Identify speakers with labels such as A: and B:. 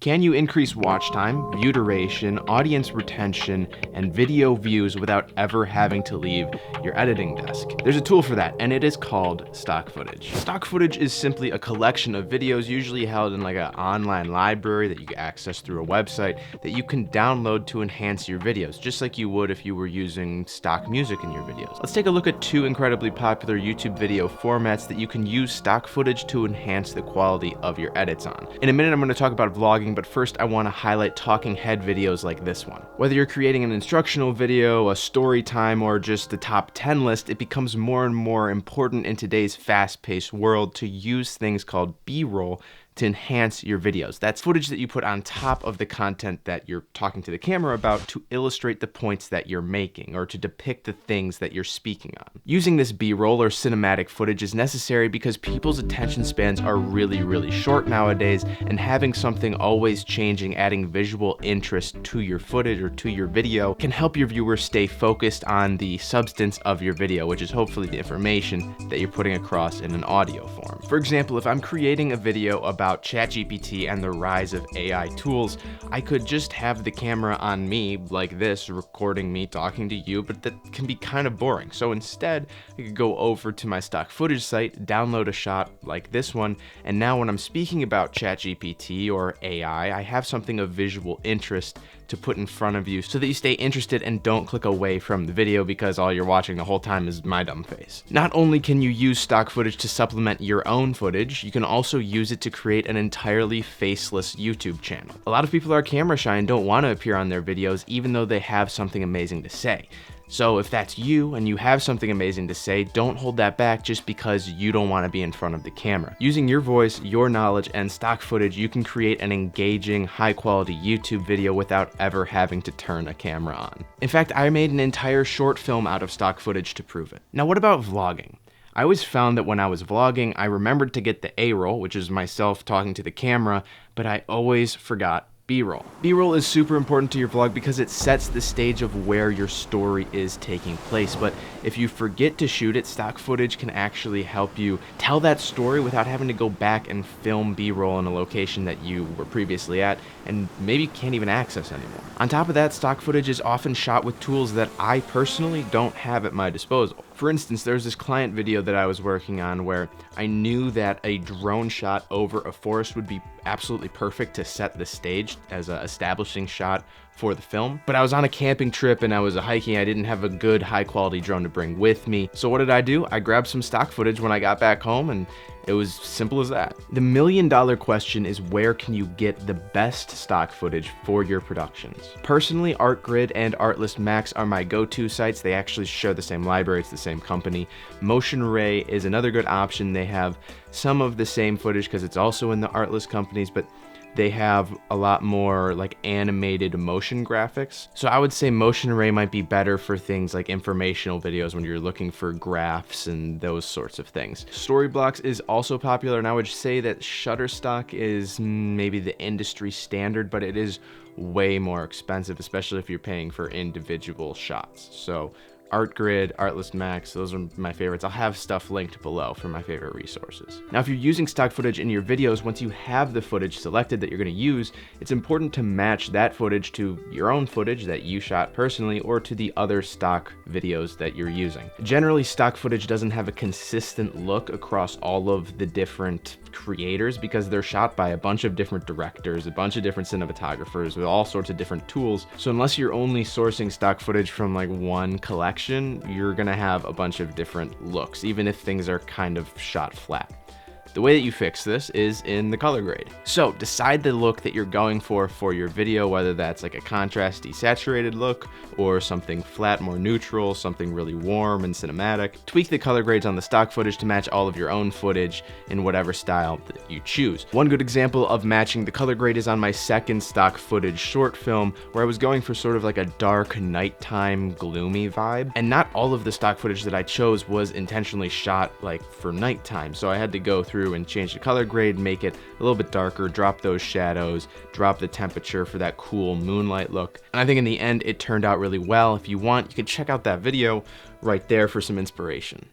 A: Can you increase watch time, view duration, audience retention, and video views without ever having to leave your editing desk? There's a tool for that, and it is called stock footage. Stock footage is simply a collection of videos usually held in like an online library that you can access through a website that you can download to enhance your videos, just like you would if you were using stock music in your videos. Let's take a look at two incredibly popular YouTube video formats that you can use stock footage to enhance the quality of your edits on. In a minute, I'm going to talk about vlogging, but first I want to highlight talking head videos like this one. Whether you're creating an instructional video, a story time, or just the top 10 list, it becomes more and more important in today's fast-paced world to use things called B-roll to enhance your videos. That's footage that you put on top of the content that you're talking to the camera about to illustrate the points that you're making or to depict the things that you're speaking on. Using this B-roll or cinematic footage is necessary because people's attention spans are really short nowadays, and having something always changing, adding visual interest to your footage or to your video can help your viewers stay focused on the substance of your video, which is hopefully the information that you're putting across in an audio form. For example, if I'm creating a video about ChatGPT and the rise of AI tools, I could just have the camera on me like this, recording me talking to you, but that can be kind of boring. So instead, I could go over to my stock footage site, download a shot like this one, and now when I'm speaking about ChatGPT or AI, I have something of visual interest to put in front of you so that you stay interested and don't click away from the video because all you're watching the whole time is my dumb face. Not only can you use stock footage to supplement your own footage, you can also use it to create an entirely faceless YouTube channel. A lot of people are camera shy and don't want to appear on their videos even though they have something amazing to say. So if that's you and you have something amazing to say, don't hold that back just because you don't want to be in front of the camera. Using your voice, your knowledge, and stock footage, you can create an engaging, high-quality YouTube video without ever having to turn a camera on. In fact, I made an entire short film out of stock footage to prove it. Now, what about vlogging? I always found that when I was vlogging, I remembered to get the A-roll, which is myself talking to the camera, but I always forgot B-roll. B-roll is super important to your vlog because it sets the stage of where your story is taking place, but if you forget to shoot it, stock footage can actually help you tell that story without having to go back and film B-roll in a location that you were previously at and maybe can't even access anymore. On top of that, stock footage is often shot with tools that I personally don't have at my disposal. For instance, there's this client video that I was working on where I knew that a drone shot over a forest would be absolutely perfect to set the stage as an establishing shot for the film. But I was on a camping trip and I was hiking. I didn't have a good high quality drone to bring with me. So what did I do? I grabbed some stock footage when I got back home, and it was simple as that. The million-dollar question is, where can you get the best stock footage for your productions? Personally, ArtGrid and Artlist Max are my go-to sites. They actually share the same library, it's the same company. Motion Ray is another good option. They have some of the same footage because it's also in the Artlist companies, but they have a lot more like animated motion graphics. So I would say Motion Array might be better for things like informational videos when you're looking for graphs and those sorts of things. Storyblocks is also popular, and I would say that Shutterstock is maybe the industry standard, but it is way more expensive, especially if you're paying for individual shots. So ArtGrid, Artlist Max, those are my favorites. I'll have stuff linked below for my favorite resources. Now, if you're using stock footage in your videos, once you have the footage selected that you're going to use, it's important to match that footage to your own footage that you shot personally or to the other stock videos that you're using. Generally, stock footage doesn't have a consistent look across all of the different creators because they're shot by a bunch of different directors, a bunch of different cinematographers with all sorts of different tools. So unless you're only sourcing stock footage from like one collection, you're gonna have a bunch of different looks, even if things are kind of shot flat. The way that you fix this is in the color grade. So decide the look that you're going for your video, whether that's like a contrast desaturated look or something flat, more neutral, something really warm and cinematic. Tweak the color grades on the stock footage to match all of your own footage in whatever style that you choose. One good example of matching the color grade is on my second stock footage short film, where I was going for sort of like a dark nighttime gloomy vibe. And not all of the stock footage that I chose was intentionally shot like for nighttime. So I had to go through and change the color grade, make it a little bit darker, drop those shadows, drop the temperature for that cool moonlight look. And I think in the end, it turned out really well. If you want, you can check out that video right there for some inspiration.